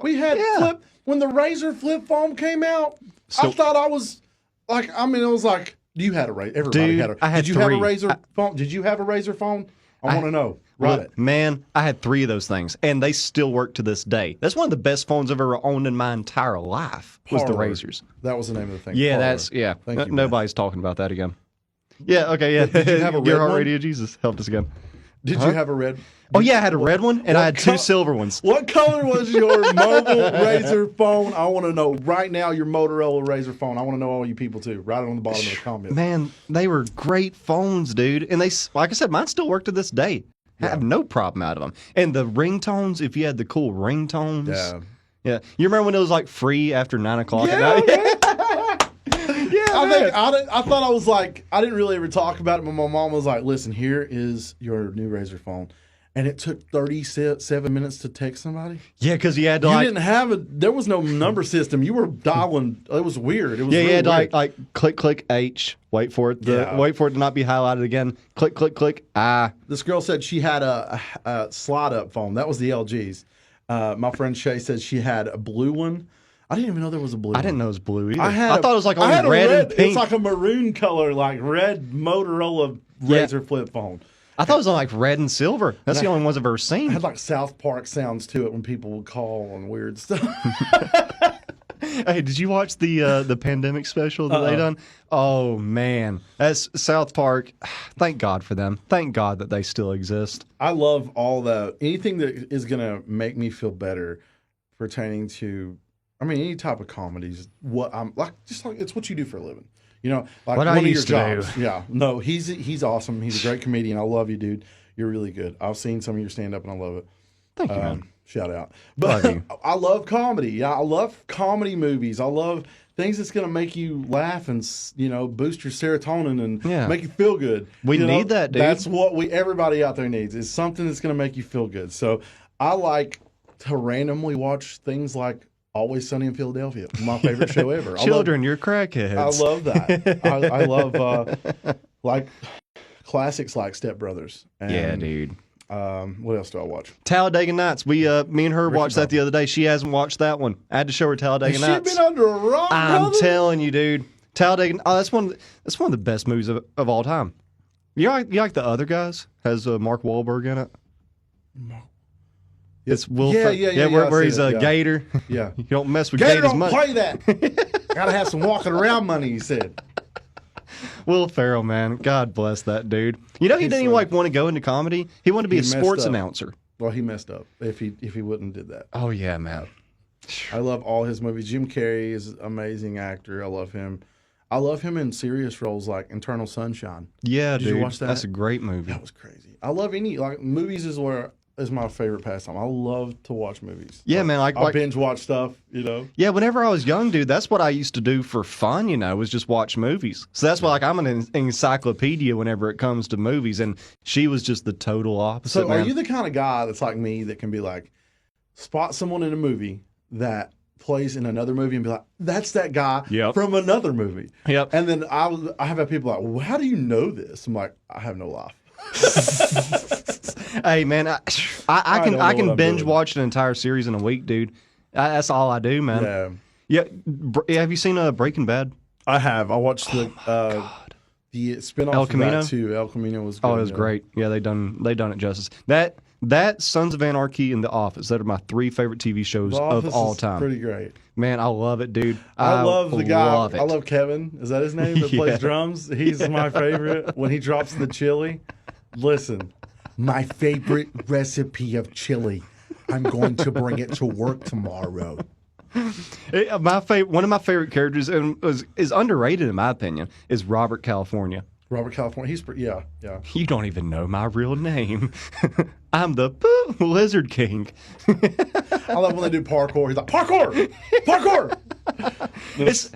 We had flip when the Razor flip phone came out. I thought I was like, I mean, it was like you had a Razor. Everybody Dude, had a. I had did you three. have a Razor phone? Did you have a Razor phone? I want to know. Right. Look, man, I had 3 of those things, and they still work to this day. That's one of the best phones I've ever owned in my entire life. Was the Parlor. Razors. That was the name of the thing. Yeah, Parlor. that's Thank you, man. nobody's talking about that again. Yeah, okay, yeah. Did you have a red Gearheart one? Radio Jesus helped us again. Did you have a red? Oh yeah, I had a red one, and I had 2 silver ones. What color was your mobile Razor phone? I want to know right now your Motorola Razor phone. I want to know all you people too. Right on the bottom of the comment. Man, they were great phones, dude. And they, like I said, mine still work to this day. I have no problem out of them. And the ringtones, if you had the cool ringtones. Yeah. Yeah. You remember when it was like free after 9 o'clock at Yeah, night? I thought I was like, I didn't really ever talk about it, but my mom was like, listen, here is your new Razor phone. And it took 37 minutes to text somebody. Yeah, because you had to You like. didn't have there was no number system. You were dialing. It was weird. It was Yeah, you really had to weird. like click H, wait for it to not be highlighted again. Click I. This girl said she had a slide up phone. That was the LG's. My friend Shay said she had a blue one. I didn't even know there was a blue one. I didn't know it was blue either. I thought it was like I had only a red and pink. It's like a maroon color, like red Motorola Razor flip phone. I thought it was on like red and silver. That's the only ones I've ever seen. It had like South Park sounds to it when people would call and weird stuff. Hey, did you watch the pandemic special that they done? Oh man, that's South Park. Thank God for them. Thank God that they still exist. I love all the anything that is gonna make me feel better pertaining to, I mean, any type of comedies. What I'm like, just like it's what you do for a living. You know, like What I one of your used to jobs. do. Yeah, no, he's awesome. He's a great comedian. I love you, dude. You're really good. I've seen some of your stand up and I love it. Thank you, man. Shout out. But Love you. I love comedy. Yeah, I love comedy movies. I love things that's going to make you laugh and, you know, boost your serotonin and make you feel good. We You know, need that, dude. That's what everybody out there needs is something that's going to make you feel good. So I like to randomly watch things like Always Sunny in Philadelphia, my favorite show ever. Children, you're crackheads. I love that. I love like classics like Step Brothers. And, Yeah, dude. What else do I watch? Talladega Nights. Me and her watched that the other day. She hasn't watched that one. I had to show her Talladega Has Nights. she been under a rock, I'm brother? telling you, dude. Talladega. Oh, that's one of the best movies of all time. You like the other guys? Has Mark Wahlberg in it? It's Will. Yeah, Where I see he's it, a yeah. gator. Yeah. You don't mess with Gator gators don't much. play that. Gotta have some walking around money, he said. Will Ferrell, man. God bless that dude. You know he didn't even want to go into comedy. He wanted to be a messed sports up. announcer. Well, he messed up if he wouldn't have did that. Oh yeah, man. I love all his movies. Jim Carrey is an amazing actor. I love him. I love him in serious roles like Eternal Sunshine. Yeah, Did dude. you watch that? That's a great movie. That was crazy. I love any like movies is where is my favorite pastime. I love to watch movies. Yeah, man. I binge watch stuff, Yeah, whenever I was young, dude, that's what I used to do for fun, was just watch movies. So that's why, I'm an encyclopedia whenever it comes to movies, and she was just the total opposite. So man. Are you the kind of guy that's like me that can be like, spot someone in a movie that plays in another movie and be like, that's that guy from another movie. Yep. And then I have had people like, well, how do you know this? I'm like, I have no life. Hey, man, I can binge watch an entire series in a week, dude. That's all I do, man. Yeah. Have you seen Breaking Bad? I have. I watched the spinoff El Camino? of that too. El Camino was good. Oh, it was great. Yeah, they done it justice. That Sons of Anarchy and The Office, that are my 3 favorite TV shows of all time. Pretty great. Man, I love it, dude. I love the guy. Love it. I love Kevin. Is that his name that plays drums? He's my favorite. When he drops the chili, listen, my favorite recipe of chili. I'm going to bring it to work tomorrow. One of my favorite characters, and is underrated in my opinion, is Robert California. Robert California. He's yeah. You don't even know my real name. I'm the Lizard King. I love when they do parkour. He's like, parkour. It's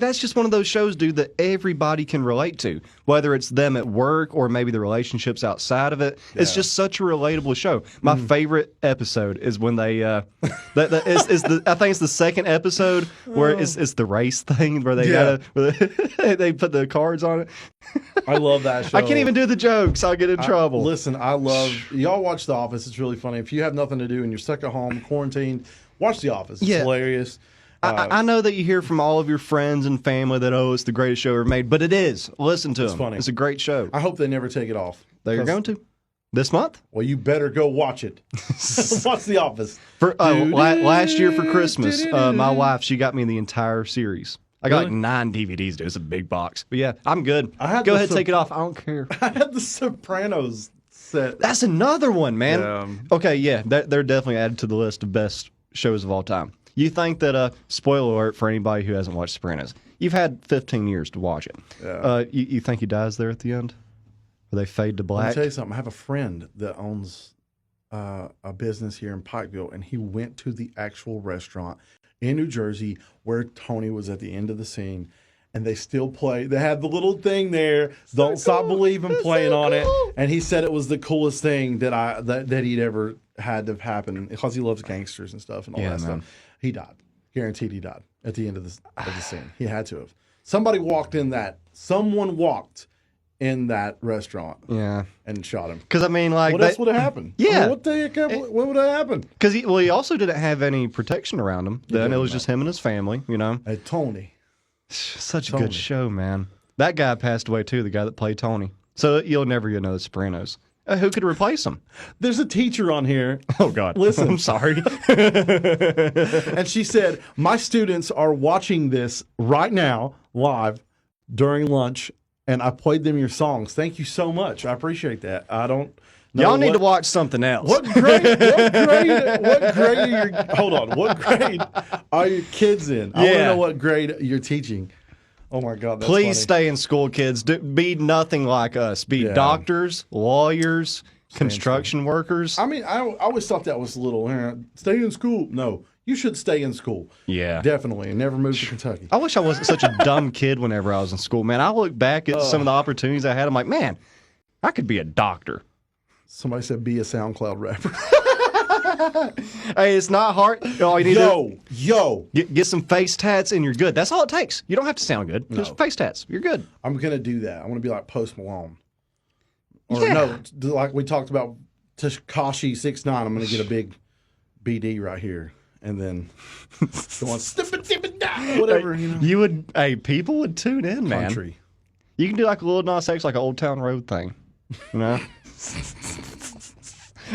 that's just one of those shows, dude, that everybody can relate to, whether it's them at work or maybe the relationships outside of it. Yeah. It's just such a relatable show. My favorite episode is when they I think it's the second episode where it's the race thing where they they put the cards on it. I love that show. I can't even do the jokes. I'll get in trouble. Listen, y'all watch The Office. It's really funny. If you have nothing to do and you're stuck at home, quarantined, watch The Office. It's hilarious. I know that you hear from all of your friends and family that, it's the greatest show ever made, but it is. Listen to them. Funny. It's a great show. I hope they never take it off. They're going to. This month? Well, you better go watch it. Watch The Office. Last year for Christmas, my wife, she got me the entire series. I got 9 DVDs, dude. It's a big box. But yeah, I'm good. Go ahead, take it off. I don't care. I had The Sopranos set. That's another one, man. Yeah. Okay, yeah, they're definitely added to the list of best shows of all time. You think that, spoiler alert for anybody who hasn't watched Sopranos, you've had 15 years to watch it. Yeah. You think he dies there at the end? Or they fade to black? Let me tell you something. I have a friend that owns a business here in Pikeville, and he went to the actual restaurant in New Jersey where Tony was at the end of the scene, and they still play. They had the little thing there, Don't Stop Believing, playing on it, and he said it was the coolest thing that he'd ever had to happen because he loves gangsters and stuff and all that stuff. He died. Guaranteed he died at the end of the scene. He had to have. Someone walked in that restaurant and shot him. Because, what else would have happened? Yeah. What would have happened? Because he also didn't have any protection around him. Then it was just him and his family, Hey, Tony. Such a good show, man. That guy passed away, too, the guy that played Tony. So you'll never get another Sopranos. Who could replace him? There's a teacher on here. Oh, God. Listen. I'm sorry. And she said, my students are watching this right now, live, during lunch, and I played them your songs. Thank you so much. I appreciate that. I don't know. Y'all need to watch something else. What grade are your kids in? I want to know what grade you're teaching. Oh, my God, that's Please funny. stay in school, kids. Be nothing like us. Be doctors, lawyers, construction workers. I always thought that was a little, stay in school. No, you should stay in school. Yeah. Definitely, and never move to Kentucky. I wish I wasn't such a dumb kid whenever I was in school, man. I look back at some of the opportunities I had. I'm like, man, I could be a doctor. Somebody said be a SoundCloud rapper. Hey, it's not hard. All you need get some face tats and you're good. That's all it takes. You don't have to sound good. Just face tats. You're good. I'm going to do that. I want to be like Post Malone. Or like we talked about Tekashi 6ix9ine. I'm going to get a big BD right here. And then go on, whatever. You would, people would tune in, man. Country. You can do like a Lil Nas X, like an Old Town Road thing.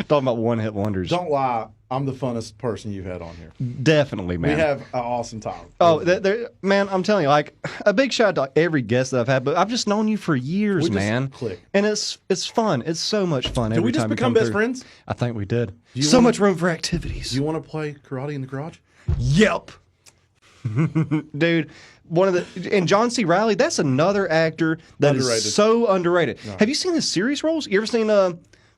Talking about one-hit wonders. Don't lie. I'm the funnest person you've had on here. Definitely, man. We have an awesome time. Oh, man, I'm telling you, like, a big shout out to every guest that I've had, but I've just known you for years, man. Click. And it's fun. It's so much fun every time. Did we just become best friends? I think we did. So much room for activities. Do you want to play karate in the garage? Yep. Dude, and John C. Reilly, that's another actor that is so underrated. No. Have you seen his series roles? You ever seen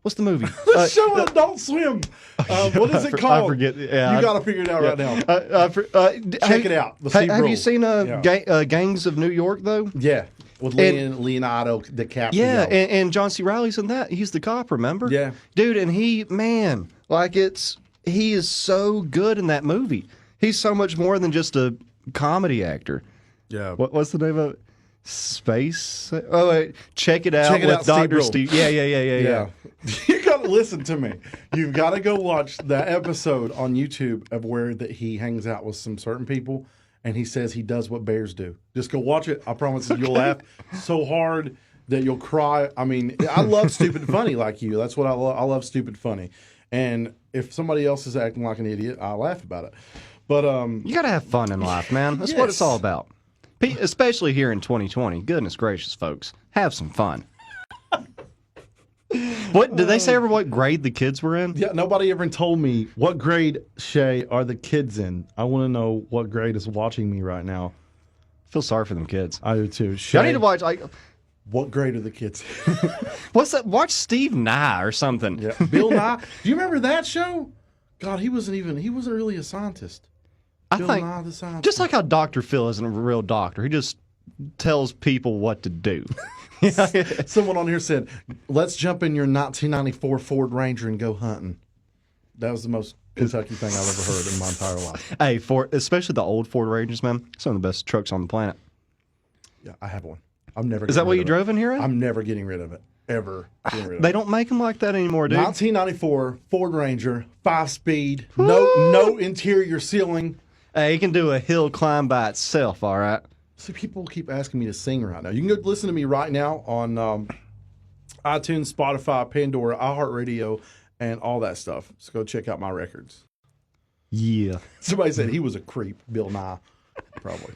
What's the movie? The show Adult Swim. What is it called? I forget. Yeah, you got to figure it out right now. Check it out. Have you seen Gangs of New York though? Yeah, with Leonardo DiCaprio. Yeah, and John C. Reilly's in that. He's the cop. Remember? Yeah, dude, and he is so good in that movie. He's so much more than just a comedy actor. Yeah. What's the name of it? Space? Oh, wait. Check It Out with Dr. Steve. Yeah. You got to listen to me. You've got to go watch that episode on YouTube of where that he hangs out with some certain people and he says he does what bears do. Just go watch it. I promise you'll laugh so hard that you'll cry. I mean, I love stupid funny like you. That's what I love. I love stupid funny. And if somebody else is acting like an idiot, I laugh about it. But you got to have fun in life, man. That's what it's all about. Especially here in 2020. Goodness gracious, folks. Have some fun. What did they say ever what grade the kids were in? Yeah, nobody ever told me what grade, Shay, are the kids in. I want to know what grade is watching me right now. I feel sorry for them kids. I do too. Shay, I need to watch what grade are the kids? What's that? Watch Steve Nye or something. Yeah. Bill Nye. Do you remember that show? God, he wasn't really a scientist. Bill Nye the scientist. Just like how Dr. Phil isn't a real doctor. He just tells people what to do. Someone on here said, let's jump in your 1994 Ford Ranger and go hunting. That was the most Kentucky thing I've ever heard in my entire life. Hey, especially the old Ford Rangers, man. Some of the best trucks on the planet. Yeah, I have one. I'm never. Is that what you drove in here in? I'm never getting rid of it. Ever. They don't make them like that anymore, dude. 1994 Ford Ranger, 5-speed, no interior ceiling. Hey, you can do a hill climb by itself, all right? See, people keep asking me to sing right now. You can go listen to me right now on iTunes, Spotify, Pandora, iHeartRadio, and all that stuff. So go check out my records. Yeah. Somebody said he was a creep, Bill Nye, probably.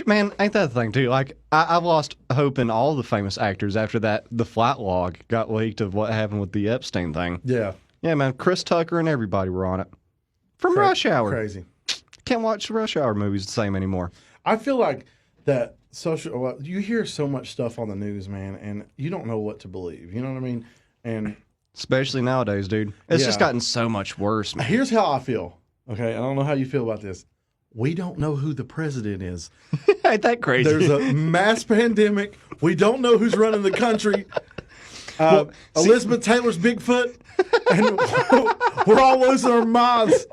Man, ain't that the thing, too? Like, I've lost hope in all the famous actors after the flight log got leaked of what happened with the Epstein thing. Yeah. Yeah, man, Chris Tucker and everybody were on it. From Rush Hour. Crazy. Can't watch Rush Hour movies the same anymore. I feel like that you hear so much stuff on the news, man, and you don't know what to believe. You know what I mean? And especially nowadays, dude. It's just gotten so much worse, man. Here's how I feel. Okay, I don't know how you feel about this. We don't know who the president is. Ain't that crazy? There's a mass pandemic. We don't know who's running the country. Elizabeth Taylor's Bigfoot, and we're all losing our minds.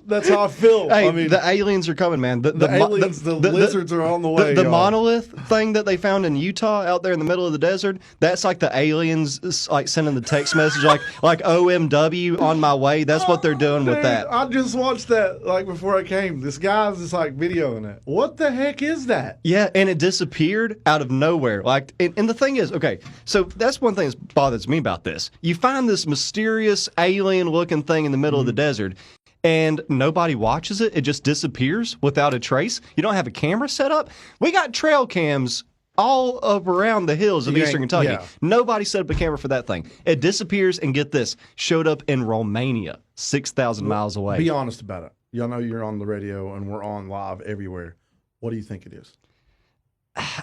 That's how I feel. Hey, I mean, the aliens are coming, man. The lizards are on the way. The monolith thing that they found in Utah out there in the middle of the desert, that's like the aliens like sending the text message like OMW on my way. That's what they're doing with that. I just watched that like before I came. This guy's just like videoing it. What the heck is that? Yeah, and it disappeared out of nowhere. Like, and the thing is, okay, so that's one thing that bothers me about this. You find this mysterious alien-looking thing in the middle of the desert, and nobody watches it. It just disappears without a trace. You don't have a camera set up. We got trail cams all up around the hills of eastern Kentucky. Yeah. Nobody set up a camera for that thing. It disappears, and get this, showed up in Romania, 6,000 miles away. Be honest about it. Y'all know you're on the radio, and we're on live everywhere. What do you think it is?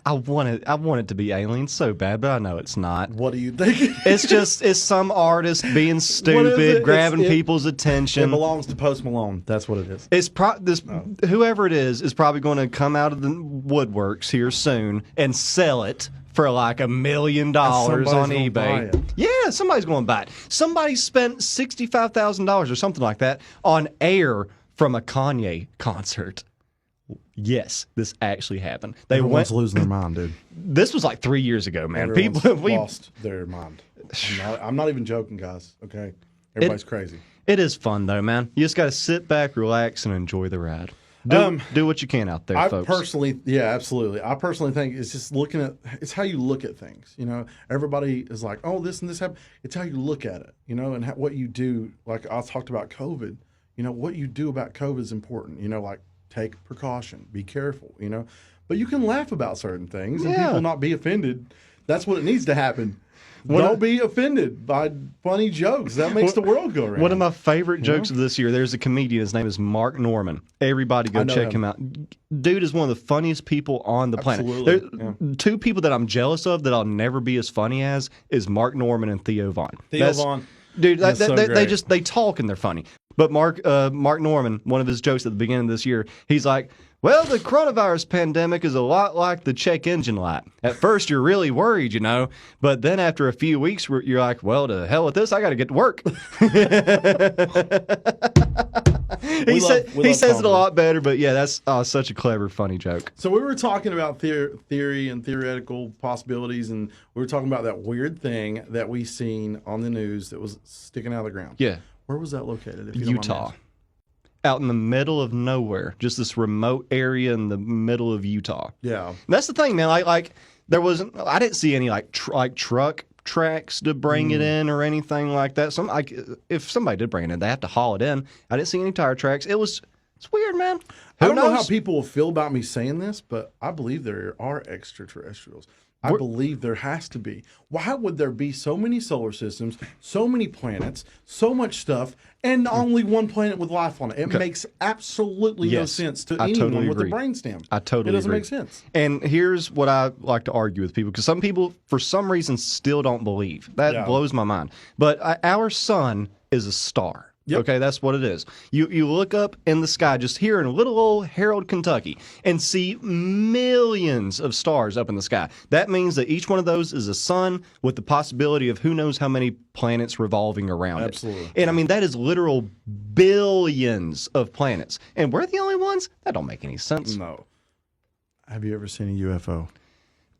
I want it to be aliens so bad, but I know it's not. What do you think? It's some artist being stupid, grabbing people's attention. It belongs to Post Malone. That's what it is. It's whoever it is probably going to come out of the woodworks here soon and sell it for like $1 million on eBay. Yeah, somebody's going to buy it. Somebody spent $65,000 or something like that on air from a Kanye concert. Yes, this actually happened. Everyone's losing their mind, dude. This was like 3 years ago, man. Everyone's lost their mind. I'm not even joking, guys. Okay, everybody's crazy. It is fun though, man. You just got to sit back, relax, and enjoy the ride. Do what you can out there, folks. Absolutely. I personally think it's just it's how you look at things. You know, everybody is like, oh, this and this happened. It's how you look at it, you know, and what you do. Like I talked about COVID. You know, what you do about COVID is important. You know, like, take precaution, be careful, you know. But you can laugh about certain things and people not be offended. That's what it needs to happen. Don't be offended by funny jokes. That makes the world go around. One of my favorite jokes of this year, there's a comedian. His name is Mark Norman. Everybody go check him out. Dude is one of the funniest people on the planet. Absolutely. Two people that I'm jealous of that I'll never be as funny as is Mark Norman and Theo Vaughn. Dude, they talk and they're funny. But Mark Norman, one of his jokes at the beginning of this year, he's like, well, the coronavirus pandemic is a lot like the check engine light. At first, you're really worried, you know, but then after a few weeks, you're like, well, to hell with this, I got to get to work. He says it a lot better, but yeah, that's such a clever, funny joke. So we were talking about theory and theoretical possibilities, and we were talking about that weird thing that we seen on the news that was sticking out of the ground. Yeah. Where was that located? If you Utah. Out in the middle of nowhere, just this remote area in the middle of Utah. Yeah, and that's the thing, man. Like there wasn't. I didn't see any like truck tracks to bring it in or anything like that. If somebody did bring it in, they have to haul it in. I didn't see any tire tracks. It's weird, man. I don't know how people will feel about me saying this, but I believe there are extraterrestrials. I believe there has to be. Why would there be so many solar systems, so many planets, so much stuff, and only one planet with life on it? It makes absolutely no sense to anyone with a brainstem. I totally agree. It doesn't make sense. And here's what I like to argue with people, because some people, for some reason, still don't believe. That blows my mind. But our sun is a star. Yep. Okay, that's what it is. You look up in the sky just here in little old Harold, Kentucky, and see millions of stars up in the sky. That means that each one of those is a sun with the possibility of who knows how many planets revolving around it. Absolutely. And I mean, that is literal billions of planets. And we're the only ones? That don't make any sense. No. Have you ever seen a UFO?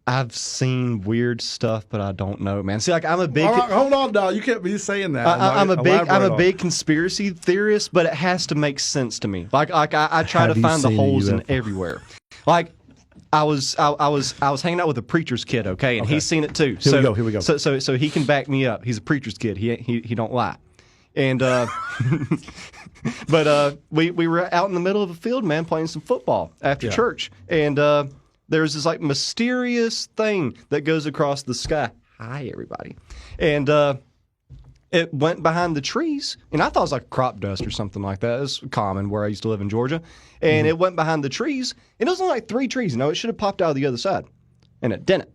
I've seen weird stuff, but I don't know, man. See, like I'm a big. Hold on, dog. You can't be saying that. I'm a big conspiracy theorist, but it has to make sense to me. Like I try to find the holes in everywhere. Like I was hanging out with a preacher's kid, okay, and he's seen it too. Here we go. So he can back me up. He's a preacher's kid. He don't lie. And but we were out in the middle of a field, man, playing some football after church, and there's this like mysterious thing that goes across the sky. Hi, everybody. And it went behind the trees, and I thought it was like crop dust or something like that. It's common where I used to live in Georgia. And it went behind the trees, and it was only like 3 trees. You know, it should have popped out of the other side, and it didn't.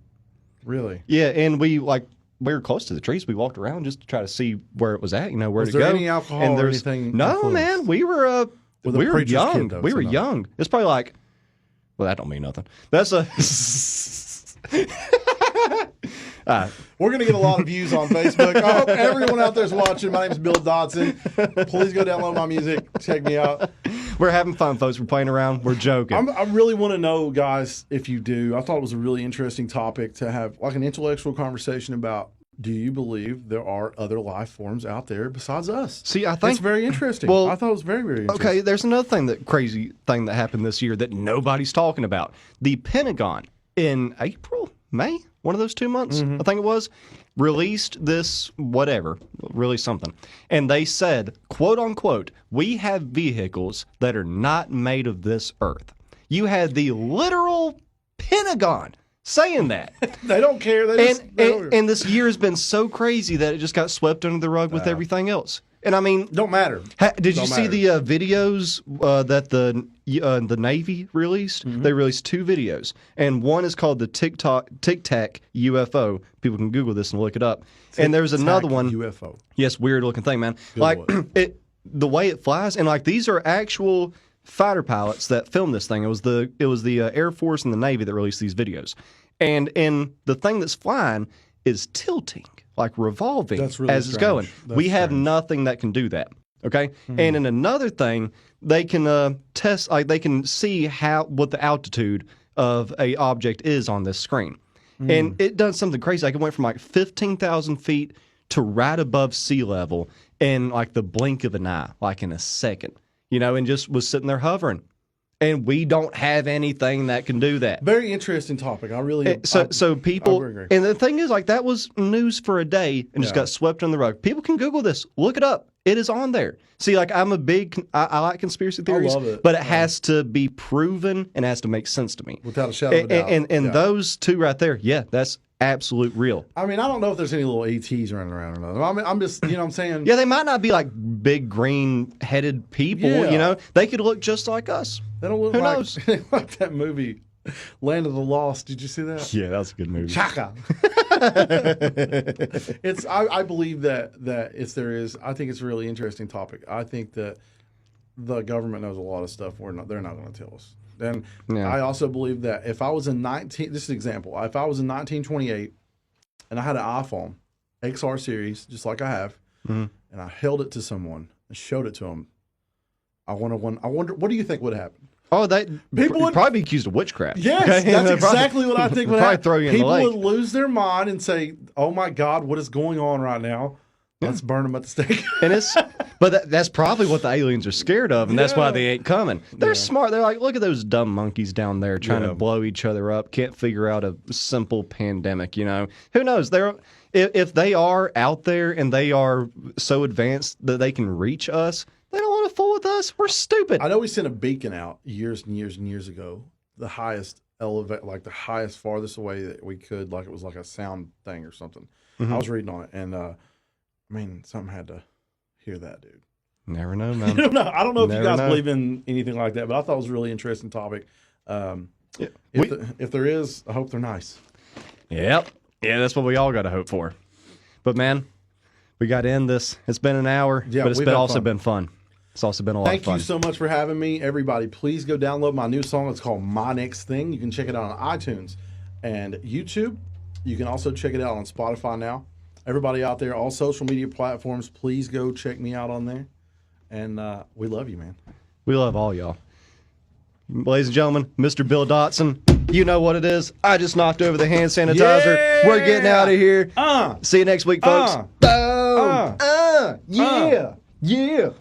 Really? Yeah, and we were close to the trees. We walked around just to try to see where it was at, you know, where to go. Was there any alcohol or anything? No, man. We were young. We were young. It's probably like, well, that don't mean nothing. That's a. We're going to get a lot of views on Facebook. I hope everyone out there is watching. My name is Bill Dotson. Please go download my music. Check me out. We're having fun, folks. We're playing around. We're joking. I really want to know, guys, if you do. I thought it was a really interesting topic to have like an intellectual conversation about. Do you believe there are other life forms out there besides us? See, I think it's very interesting. Well, I thought it was very, very interesting. Okay, there's another crazy thing that happened this year that nobody's talking about. The Pentagon in April, May, one of those 2 months, I think it was, released something. And they said, quote unquote, we have vehicles that are not made of this earth. You had the literal Pentagon saying that. They don't care. And this year has been so crazy that it just got swept under the rug with everything else. And I mean, don't matter. Did you see the videos that the Navy released? They released 2 videos, and one is called the Tic Tac UFO. People can Google this and look it up. And there's another one. UFO. Yes, weird looking thing, man. Like the way it flies, and like these are actual fighter pilots that filmed this thing. It was the Air Force and the Navy that released these videos, and the thing that's flying is tilting, like revolving really as it's going. We have nothing that can do that. Okay, and in another thing, they can test, like they can see what the altitude of a object is on this screen, and it does something crazy. Like it went from like 15,000 feet to right above sea level in like the blink of an eye, like in a second. You know, and just was sitting there hovering. And we don't have anything that can do that. Very interesting topic. I really... So people... And the thing is, like, that was news for a day and just got swept under the rug. People can Google this. Look it up. It is on there. See, like, I'm a big... I like conspiracy theories. I love it. But it has to be proven and has to make sense to me. Without a shadow of a doubt. And those 2 right there, that's absolute real. I mean, I don't know if there's any little ETs running around or nothing. I mean, I'm just, you know what I'm saying? Yeah, they might not be like big green-headed people, Yeah. you know? They could look just like us. They don't look Who like, knows? like that movie, Land of the Lost. Did you see that? Yeah, that's a good movie. Chaka. I believe that I think it's a really interesting topic. I think that the government knows a lot of stuff they're not going to tell us. And I also believe that if I was in this is an example, if I was in 1928 and I had an iPhone XR series, just like I have, and I held it to someone and showed it to them, I wonder, what do you think would happen? Oh, people would probably be accused of witchcraft. Yes, that's exactly what I think would happen. Throw you in People the lake. would lose their mind and say, "Oh my God, what is going on right now? Let's burn them at the stake." But that's probably what the aliens are scared of, and that's why they ain't coming. They're smart. They're like, look at those dumb monkeys down there trying to blow each other up. Can't figure out a simple pandemic. You know, who knows? If they are out there and they are so advanced that they can reach us. They don't want to fool with us. We're stupid. I know we sent a beacon out years and years and years ago. The highest farthest away that we could, like it was like a sound thing or something. I was reading on it, and I mean, something had to hear that, dude. Never know, man. I don't know if you guys believe in anything like that, but I thought it was a really interesting topic. If there is, I hope they're nice. Yep. Yeah, that's what we all got to hope for. But man, we got to end this. It's been an hour, but it's also been fun. It's also been a lot of fun. Thank you so much for having me. Everybody, please go download my new song. It's called My Next Thing. You can check it out on iTunes and YouTube. You can also check it out on Spotify now. Everybody out there, all social media platforms, please go check me out on there. And we love you, man. We love all y'all. Ladies and gentlemen, Mr. Bill Dotson, you know what it is. I just knocked over the hand sanitizer. Yeah! We're getting out of here. See you next week, folks. Yeah.